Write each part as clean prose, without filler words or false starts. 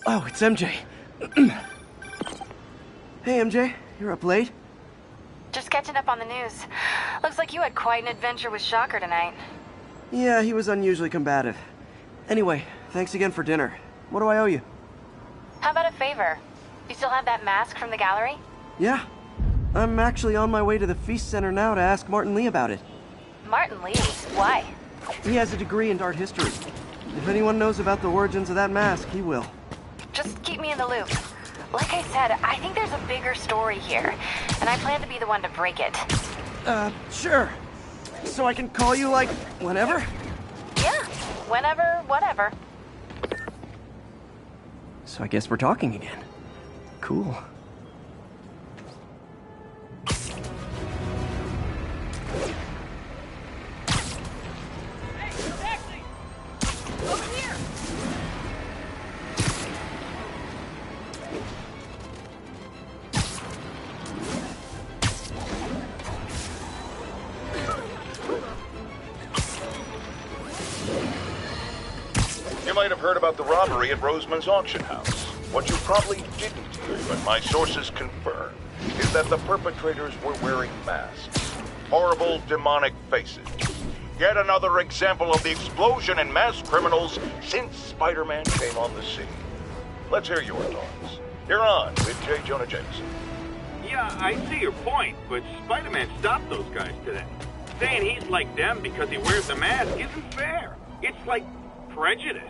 Oh, it's MJ. Hey, MJ. You're up late? Just catching up on the news. Looks like you had quite an adventure with Shocker tonight. Yeah, he was unusually combative. Anyway, thanks again for dinner. What do I owe you? How about a favor? You still have that mask from the gallery? Yeah. I'm actually on my way to the Feast Center now to ask Martin Lee about it. Martin Lee? Why? He has a degree in art history. If anyone knows about the origins of that mask, he will. Just keep me in the loop. Like I said, I think there's a bigger story here, and I plan to be the one to break it. Sure. So I can call you, like, whenever? Yeah, whenever, whatever. So I guess we're talking again. Cool. You might have heard about the robbery at Roseman's auction house. What you probably didn't hear, but my sources confirm, is that the perpetrators were wearing masks. Horrible, demonic faces. Yet another example of the explosion in mass criminals since Spider-Man came on the scene. Let's hear your thoughts. You're on with J. Jonah Jameson. Yeah, I see your point, but Spider-Man stopped those guys today. Saying he's like them because he wears a mask isn't fair. It's like prejudice.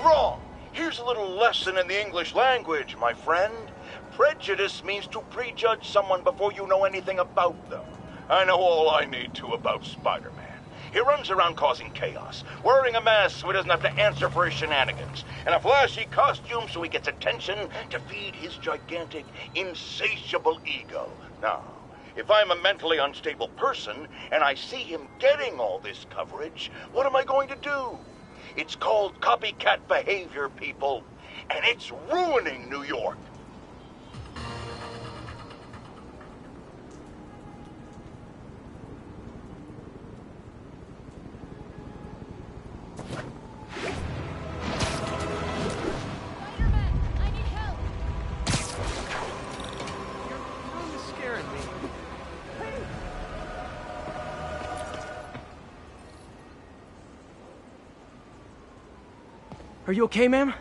Wrong! Here's a little lesson in the English language, my friend. Prejudice means to prejudge someone before you know anything about them. I know all I need to about Spider-Man. He runs around causing chaos, wearing a mask so he doesn't have to answer for his shenanigans, and a flashy costume so he gets attention to feed his gigantic, insatiable ego. Now, if I'm a mentally unstable person and I see him getting all this coverage, what am I going to do? It's called copycat behavior, people, and it's ruining New York. Are you okay, ma'am?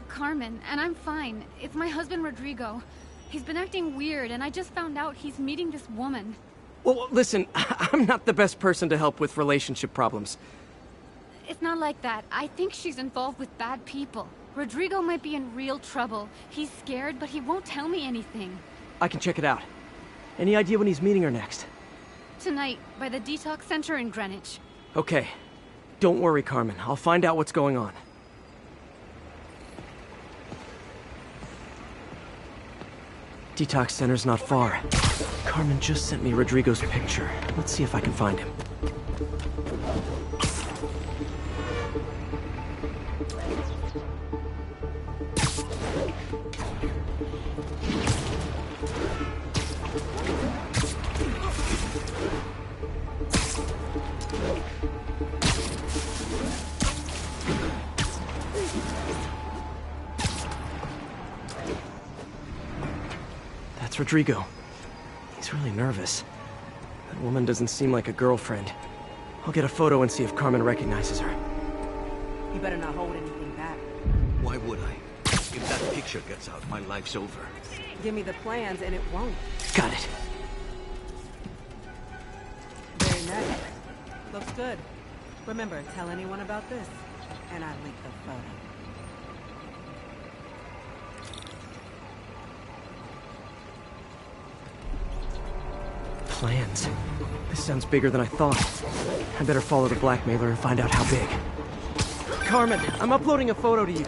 Carmen, and I'm fine. It's my husband, Rodrigo. He's been acting weird, and I just found out he's meeting this woman. Well, listen, I'm not the best person to help with relationship problems. It's not like that. I think she's involved with bad people. Rodrigo might be in real trouble. He's scared, but he won't tell me anything. I can check it out. Any idea when he's meeting her next? Tonight, by the detox center in Greenwich. Okay. Don't worry, Carmen. I'll find out what's going on. Detox center's not far. Carmen just sent me Rodrigo's picture. Let's see if I can find him. That's Rodrigo. He's really nervous. That woman doesn't seem like a girlfriend. I'll get a photo and see if Carmen recognizes her. You better not hold anything back. Why would I? If that picture gets out, my life's over. Give me the plans and it won't. Got it. Very nice. Looks good. Remember, tell anyone about this. And I leak the photo. Plans. This sounds bigger than I thought. I better follow the blackmailer and find out how big. Carmen, I'm uploading a photo to you.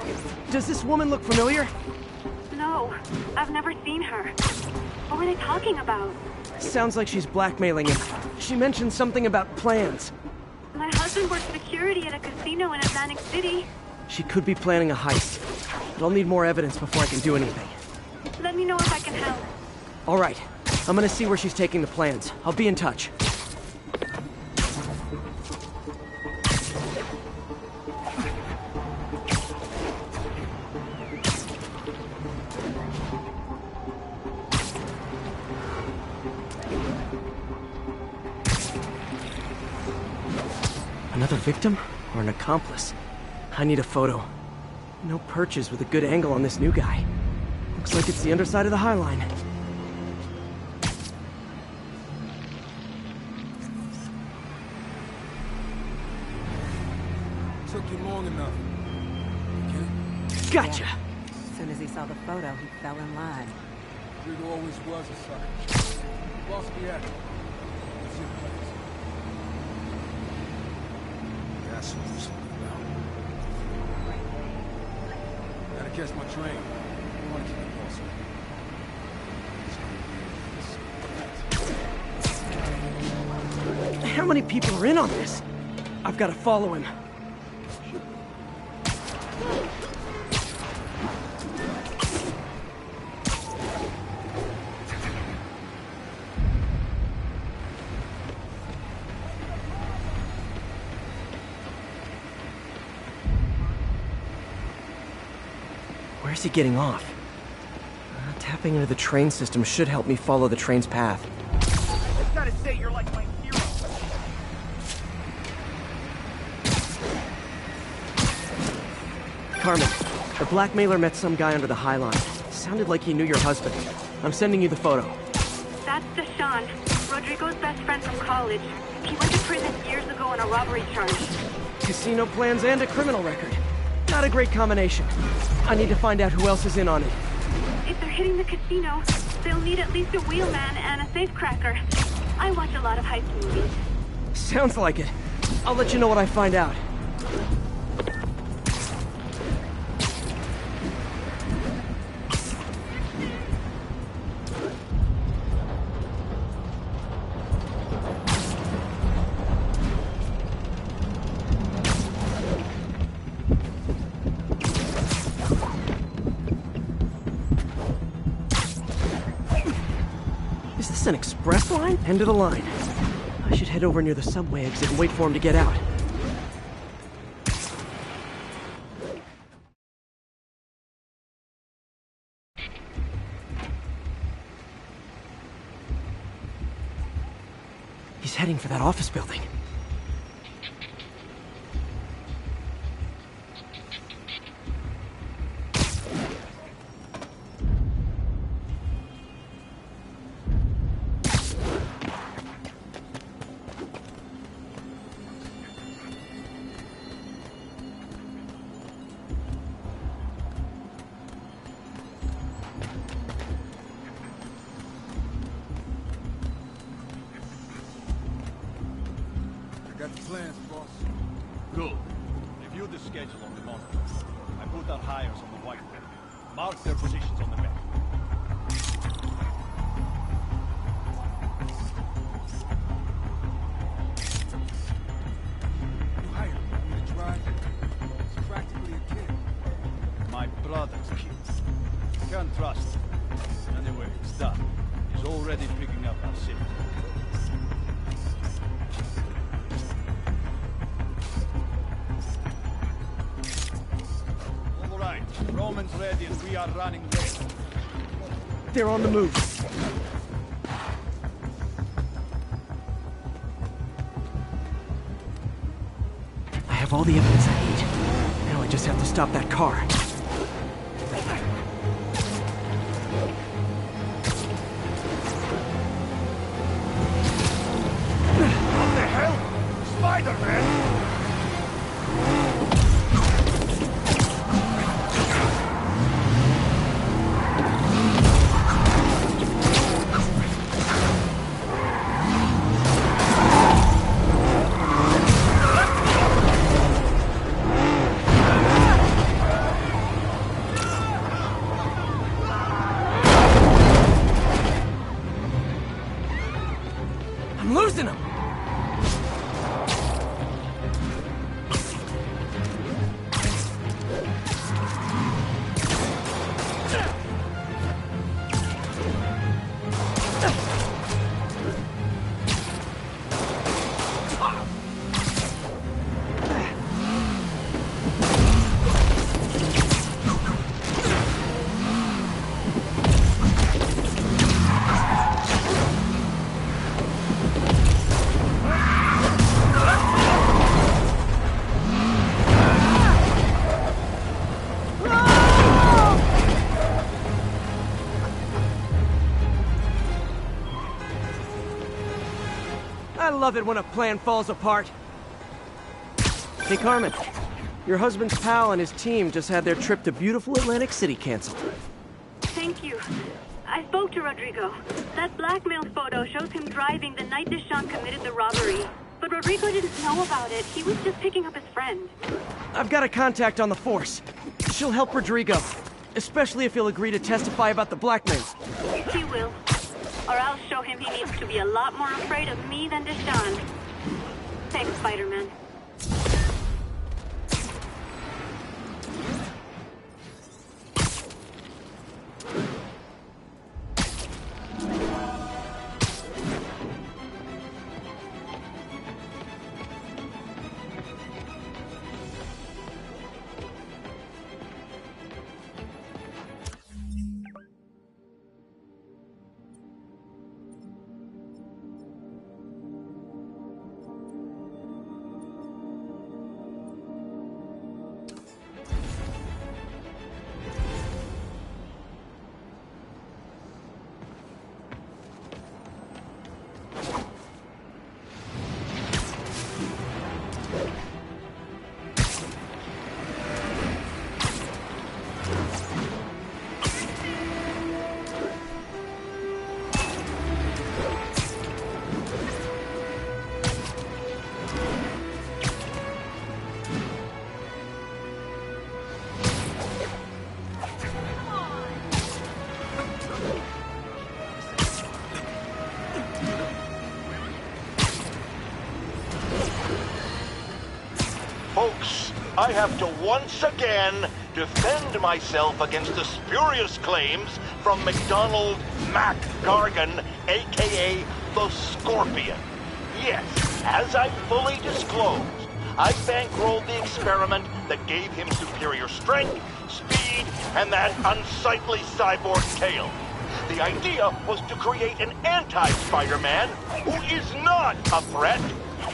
Does this woman look familiar? No, I've never seen her. What were they talking about? Sounds like she's blackmailing him. She mentioned something about plans. My husband works security at a casino in Atlantic City. She could be planning a heist. But I'll need more evidence before I can do anything. Let me know if I can help. All right. I'm gonna see where she's taking the plans. I'll be in touch. Another victim? Or an accomplice? I need a photo. No perches with a good angle on this new guy. Looks like it's the underside of the High Line. Took you long enough. Okay? Gotcha! Yeah. As soon as he saw the photo, he fell in line. Rigo always was a sucker. Boss me at it. What's your place? That's what this is about. Gotta catch my train. I want to keep it closer. How many people are in on this? I've got to follow him. Where's he getting off? Tapping into the train system should help me follow the train's path. I gotta say, you're like my hero. Carmen, the blackmailer met some guy under the High Line. Sounded like he knew your husband. I'm sending you the photo. That's Deshaun, Rodrigo's best friend from college. He went to prison years ago on a robbery charge. Casino plans and a criminal record. Not a great combination. I need to find out who else is in on it. If they're hitting the casino, they'll need at least a wheelman and a safecracker. I watch a lot of heist movies. Sounds like it. I'll let you know what I find out. Is this an express line? End of the line. I should head over near the subway exit and wait for him to get out. He's heading for that office building. Got the plans, boss. Good. Review the schedule on the monitor. I put our hires on the whiteboard. Mark their positions on the map. You hired me to drive. He's practically a kid. My brother's kid. Can't trust him. Anyway, it's done. He's already picking up our city. Roman's ready and we are running late. They're on the move. I have all the evidence I need. Now I just have to stop that car. What the hell? Spider-Man! love it when a plan falls apart. Hey, Carmen. Your husband's pal and his team just had their trip to beautiful Atlantic City canceled. Thank you. I spoke to Rodrigo. That blackmail photo shows him driving the night Deshaun committed the robbery. But Rodrigo didn't know about it. He was just picking up his friend. I've got a contact on the force. She'll help Rodrigo, especially if he'll agree to testify about the blackmail. He will. Or I'll show him he needs to be a lot more afraid of me than Deshaun. Thanks, Spider-Man. Folks, I have to once again defend myself against the spurious claims from McDonald Mac Gargan, a.k.a. the Scorpion. Yes, as I fully disclosed, I bankrolled the experiment that gave him superior strength, speed, and that unsightly cyborg tail. The idea was to create an anti-Spider-Man who is not a threat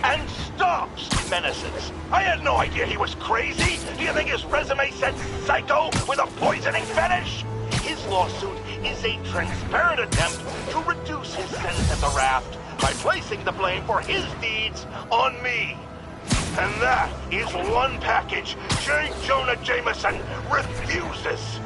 and stops menaces. I had no idea he was crazy. Do you think his resume said psycho with a poisoning fetish? His lawsuit is a transparent attempt to reduce his sentence at the raft by placing the blame for his deeds on me. And that is one package J. Jonah Jameson refuses.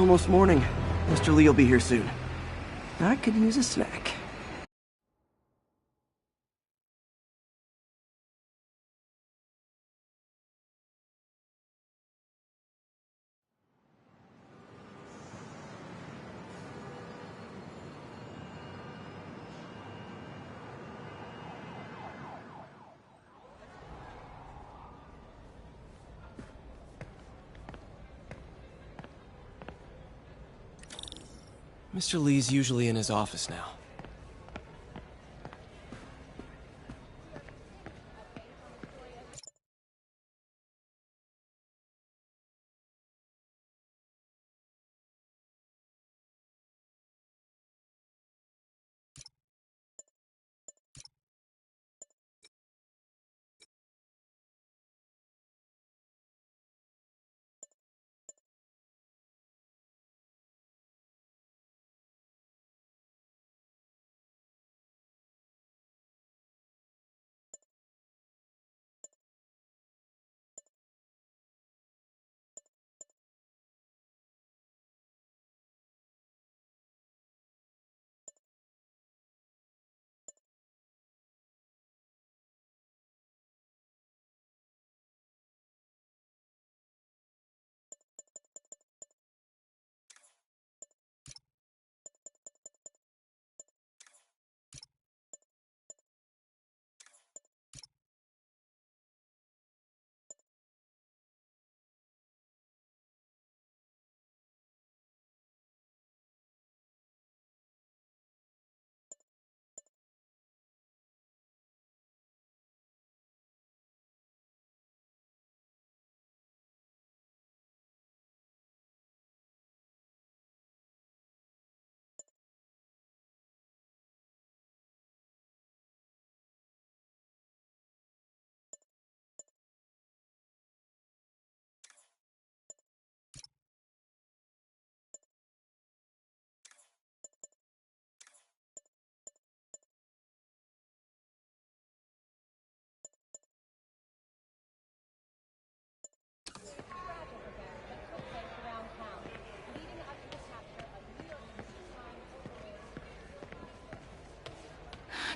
Almost morning. Mr. Lee will be here soon. I could use a snack. Mr. Lee's usually in his office now.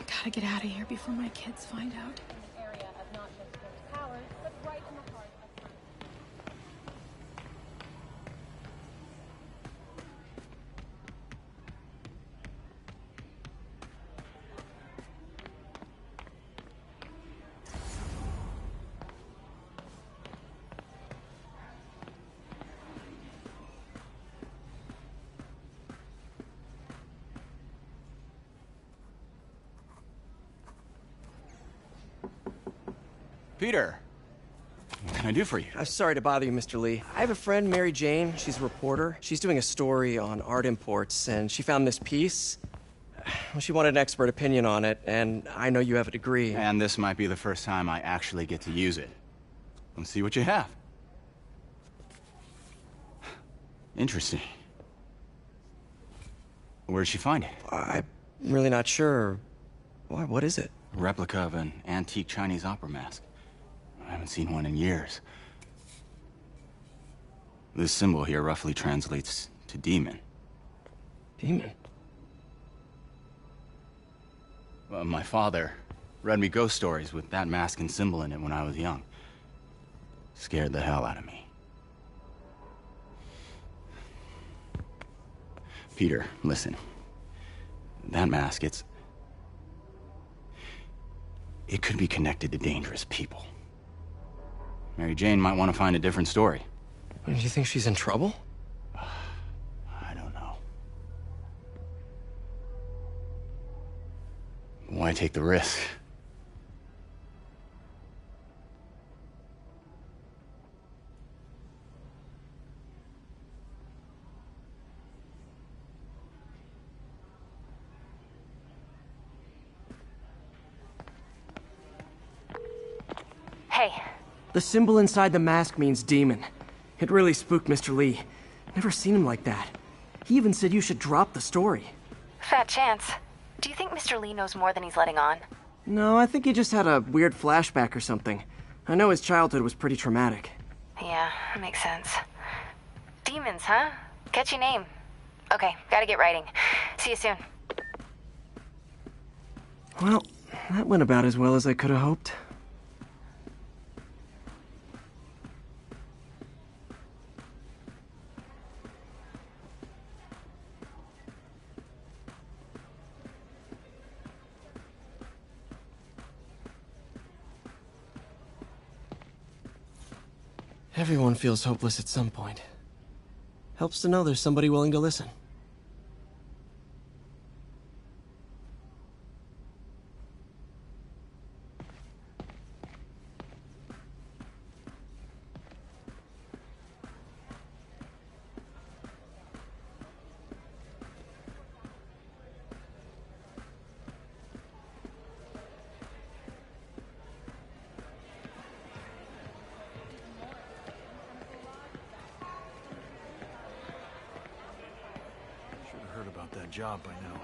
Gotta get out of here before my kids find out. Peter, what can I do for you? I'm sorry to bother you, Mr. Lee. I have a friend, Mary Jane. She's a reporter. She's doing a story on art imports, and she found this piece. Well, she wanted an expert opinion on it, and I know you have a degree. And this might be the first time I actually get to use it. Let's see what you have. Interesting. Where did she find it? I'm really not sure. Why, what is it? A replica of an antique Chinese opera mask. I haven't seen one in years. This symbol here roughly translates to demon. Demon? Well, my father read me ghost stories with that mask and symbol in it when I was young. Scared the hell out of me. Peter, listen. That mask, it could be connected to dangerous people. Mary Jane might want to find a different story. Do you think she's in trouble? I don't know. Why take the risk? Hey. The symbol inside the mask means demon. It really spooked Mr. Lee. Never seen him like that. He even said you should drop the story. Fat chance. Do you think Mr. Lee knows more than he's letting on? No, I think he just had a weird flashback or something. I know his childhood was pretty traumatic. Yeah, makes sense. Demons, huh? Catchy name. Okay, gotta get writing. See you soon. Well, that went about as well as I could have hoped. Everyone feels hopeless at some point. Helps to know there's somebody willing to listen. Job by now.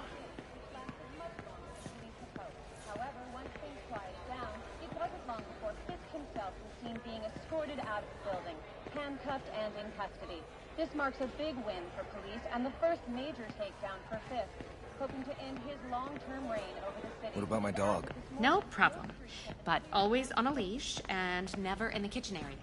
However, once things quiet down, it wasn't long before Fisk himself was seen being escorted out of the building, handcuffed and in custody. This marks a big win for police and the first major takedown for Fisk, hoping to end his long-term reign over the city. What about my dog? No problem. But always on a leash and never in the kitchen area.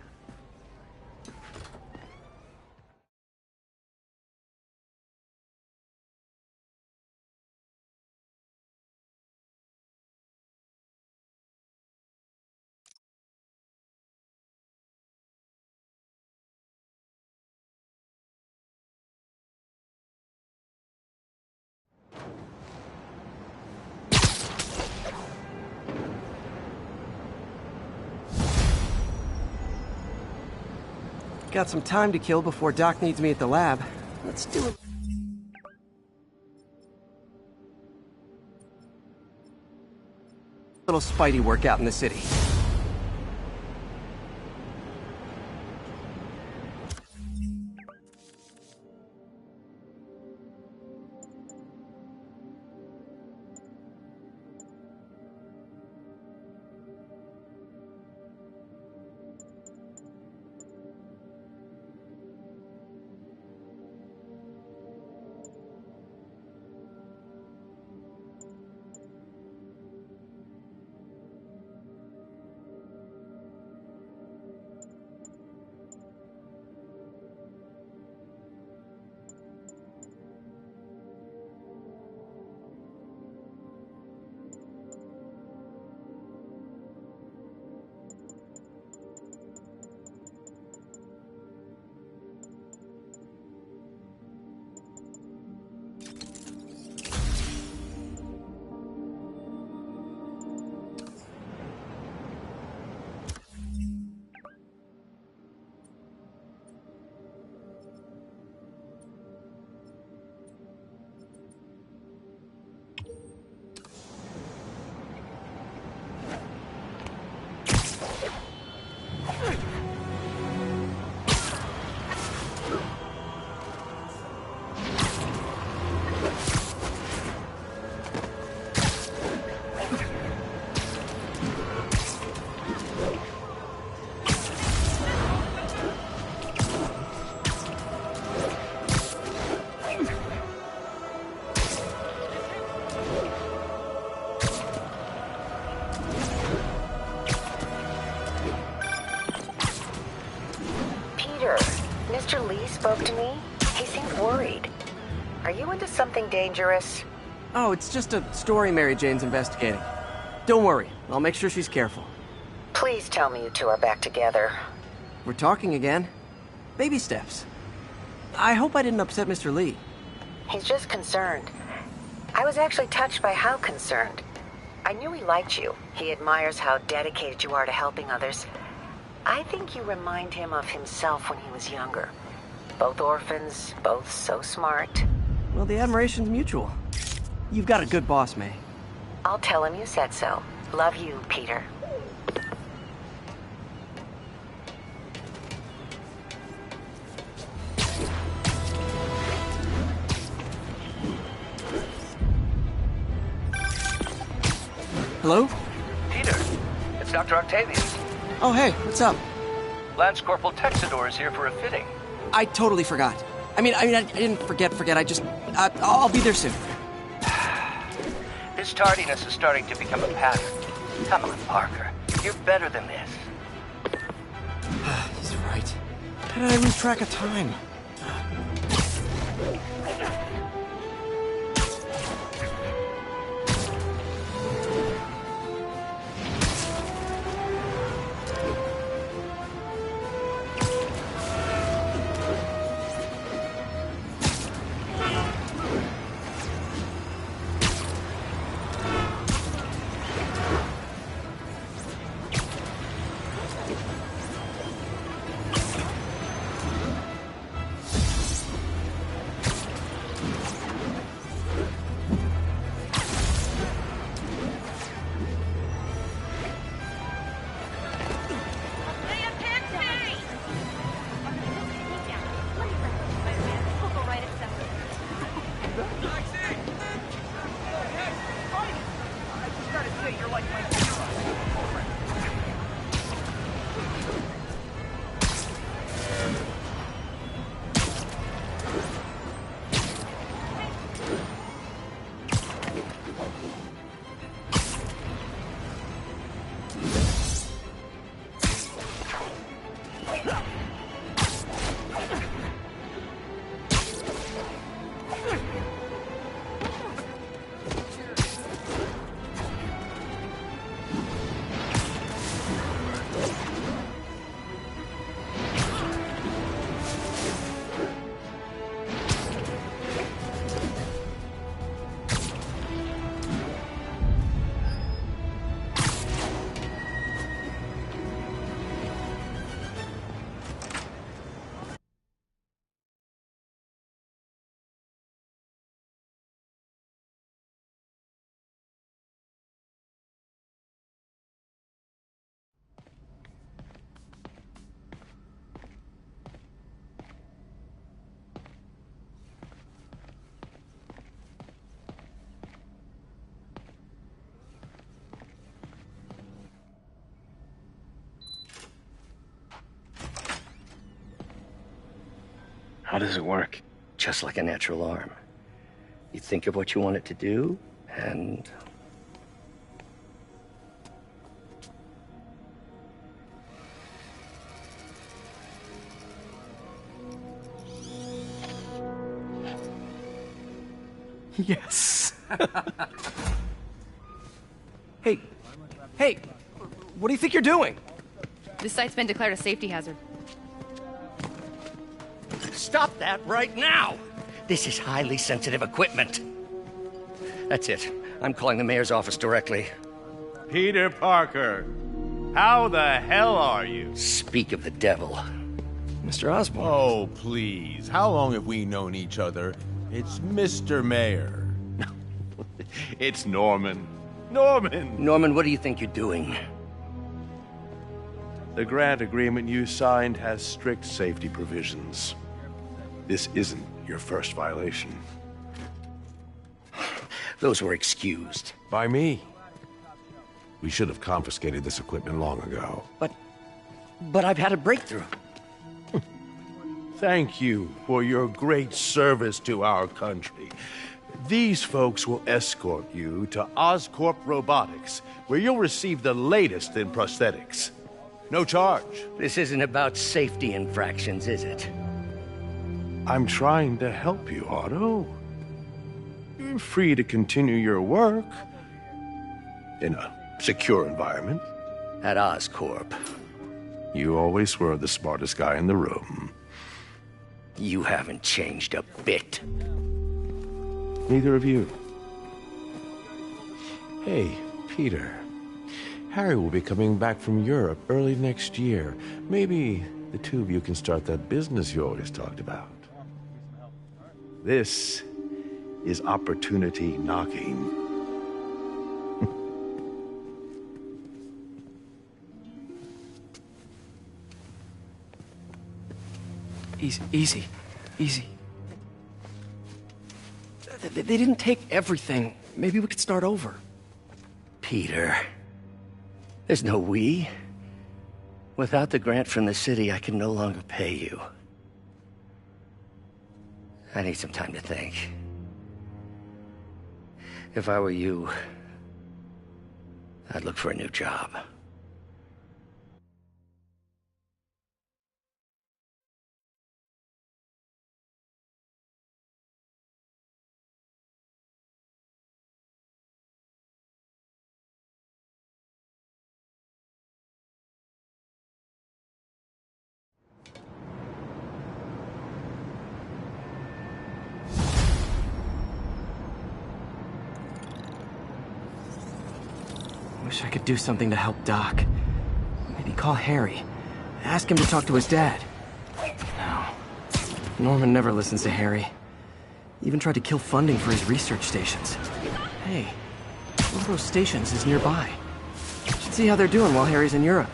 Got some time to kill before Doc needs me at the lab. Let's do it. Little Spidey workout in the city. Mr. Lee spoke to me. He seemed worried. Are you into something dangerous? Oh, it's just a story Mary Jane's investigating. Don't worry, I'll make sure she's careful. Please tell me you two are back together. We're talking again. Baby steps. I hope I didn't upset Mr. Lee. He's just concerned. I was actually touched by how concerned. I knew he liked you. He admires how dedicated you are to helping others. I think you remind him of himself when he was younger. Both orphans, both so smart. Well, the admiration's mutual. You've got a good boss, May. I'll tell him you said so. Love you, Peter. Hello? Peter, it's Dr. Octavius. Oh, hey, what's up? Lance Corporal Texador is here for a fitting. I totally forgot. I didn't forget. I just, I'll be there soon. This tardiness is starting to become a pattern. Come on, Parker. You're better than this. He's right. How did I lose track of time? How does it work? Just like a natural arm. You think of what you want it to do, and... Yes. Hey, what do you think you're doing? This site's been declared a safety hazard. Stop that right now! This is highly sensitive equipment. That's it. I'm calling the mayor's office directly. Peter Parker, how the hell are you? Speak of the devil. Mr. Osborn. Oh, please. How long have we known each other? It's Mr. Mayor. It's Norman. Norman, what do you think you're doing? The grant agreement you signed has strict safety provisions. This isn't your first violation. Those were excused. By me. We should have confiscated this equipment long ago. But I've had a breakthrough. Thank you for your great service to our country. These folks will escort you to Oscorp Robotics, where you'll receive the latest in prosthetics. No charge. This isn't about safety infractions, is it? I'm trying to help you, Otto. You're free to continue your work in a secure environment. At Oscorp. You always were the smartest guy in the room. You haven't changed a bit. Neither of you. Hey, Peter. Harry will be coming back from Europe early next year. Maybe the two of you can start that business you always talked about. This is opportunity knocking. Easy. They didn't take everything. Maybe we could start over. Peter, there's no we. Without the grant from the city, I can no longer pay you. I need some time to think. If I were you, I'd look for a new job. Wish I could do something to help Doc. Maybe call Harry. Ask him to talk to his dad. No. Norman never listens to Harry. Even tried to kill funding for his research stations. Hey, one of those stations is nearby. Should see how they're doing while Harry's in Europe.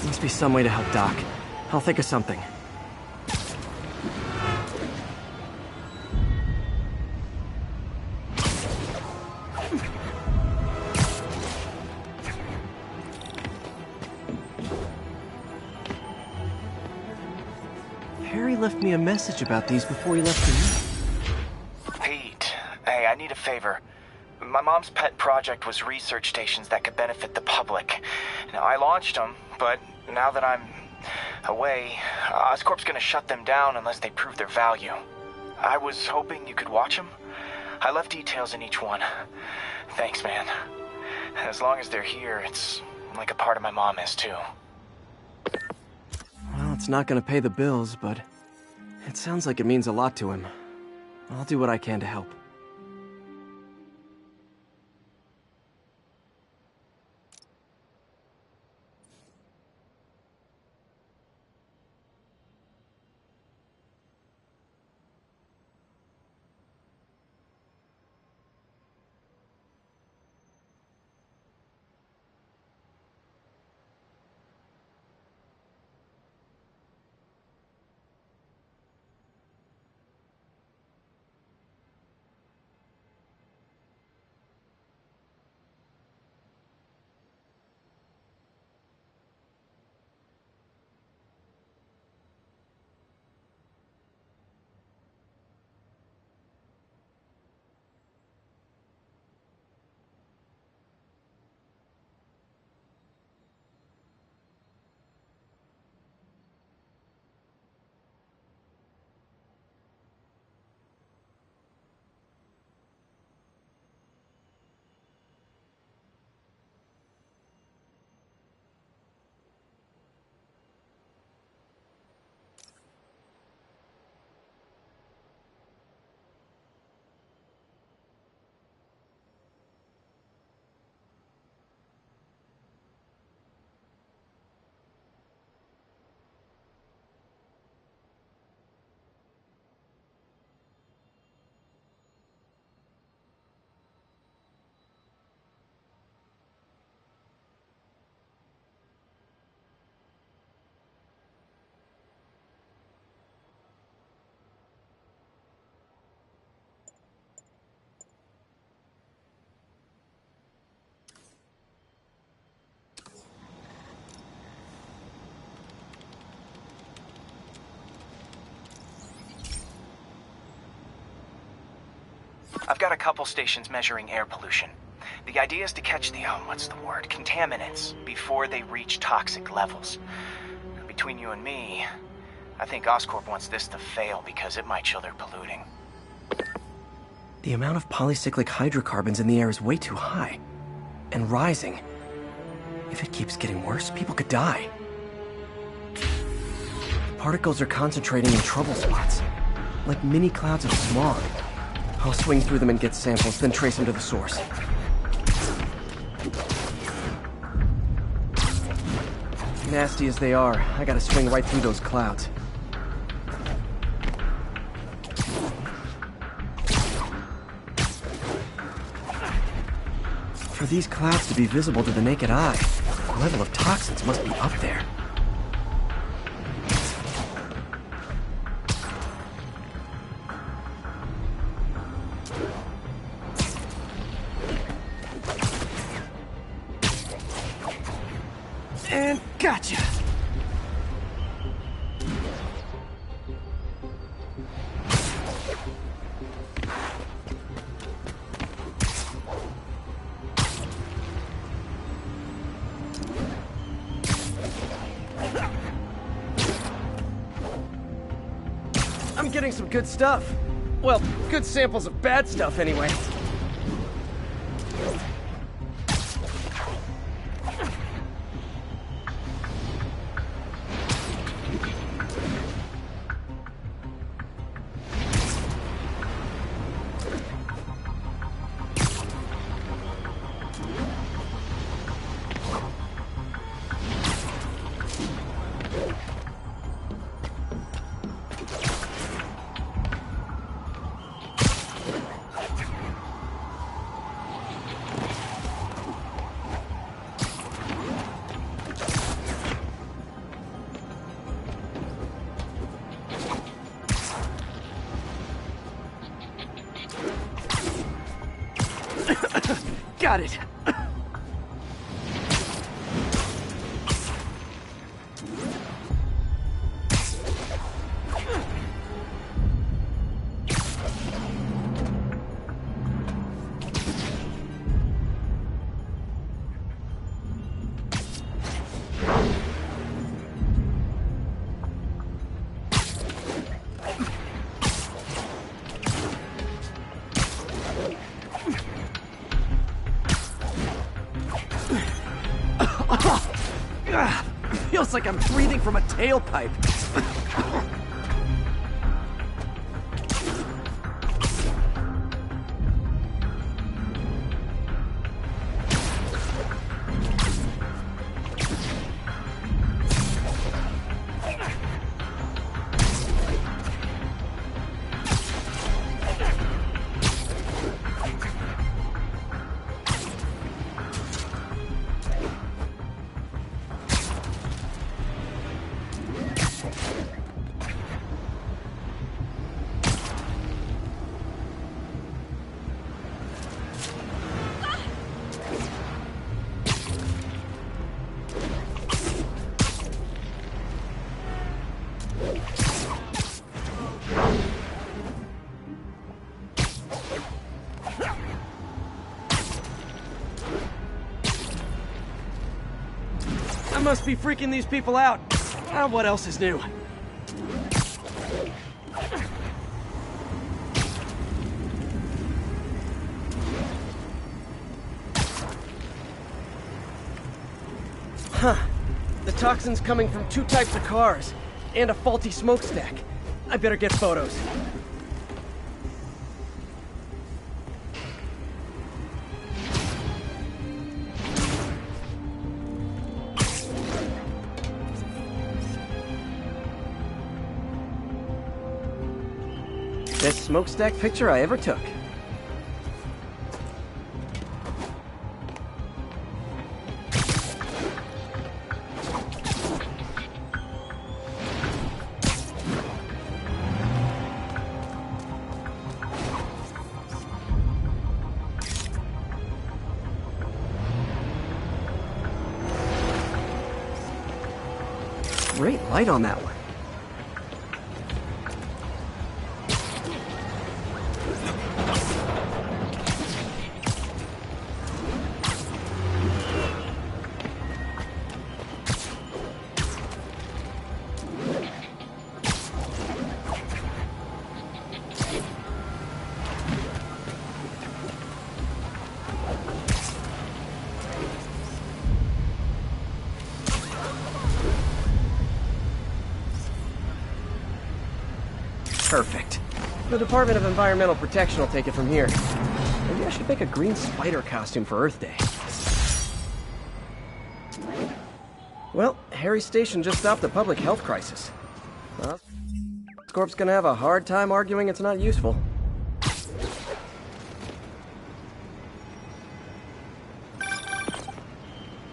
Must be some way to help Doc. I'll think of something. Harry left me a message about these before he left for you. Pete, hey, I need a favor. My mom's pet project was research stations that could benefit the public. Now, I launched them, but now that I'm away, Oscorp's gonna shut them down unless they prove their value. I was hoping you could watch them. I left details in each one. Thanks, man. As long as they're here, it's like a part of my mom is, too. Well, it's not gonna pay the bills, but it sounds like it means a lot to him. I'll do what I can to help. I've got a couple stations measuring air pollution. The idea is to catch the, contaminants before they reach toxic levels. Between you and me, I think Oscorp wants this to fail because it might show they're polluting. The amount of polycyclic hydrocarbons in the air is way too high. And rising. If it keeps getting worse, people could die. The particles are concentrating in trouble spots, like mini clouds of smog. I'll swing through them and get samples, then trace them to the source. Nasty as they are, I gotta swing right through those clouds. For these clouds to be visible to the naked eye, the level of toxins must be up there. And gotcha! getting some good stuff. Well, good samples of bad stuff, anyway. Got it. Feels like I'm breathing from a tailpipe. I must be freaking these people out. What else is new? Huh. The toxin's coming from 2 types of cars, and a faulty smokestack. I better get photos. Best smokestack picture I ever took. Great light on that one. Perfect. The Department of Environmental Protection will take it from here. Maybe I should make a green spider costume for Earth Day. Well, Harry's station just stopped a public health crisis. Well, Oscorp's gonna have a hard time arguing it's not useful.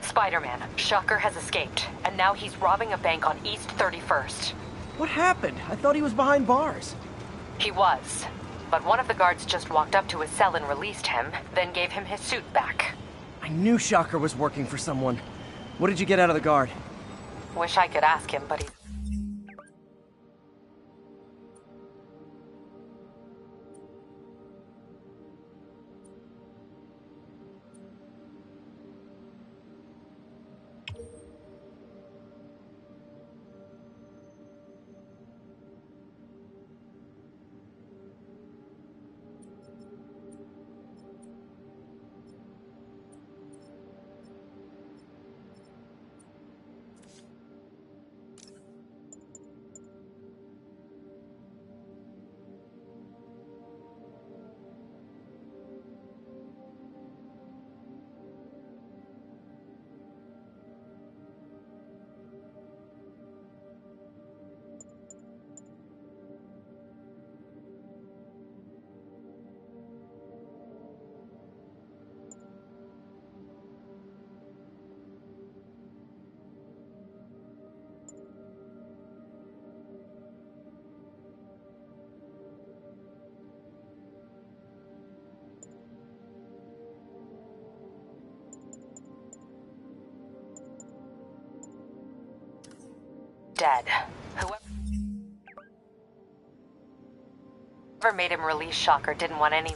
Spider-Man, Shocker has escaped, and now he's robbing a bank on East 31st. What happened? I thought he was behind bars. He was, but one of the guards just walked up to his cell and released him, then gave him his suit back. I knew Shocker was working for someone. What did you get out of the guard? Wish I could ask him, but he's... dead. Whoever made him release Shocker didn't want any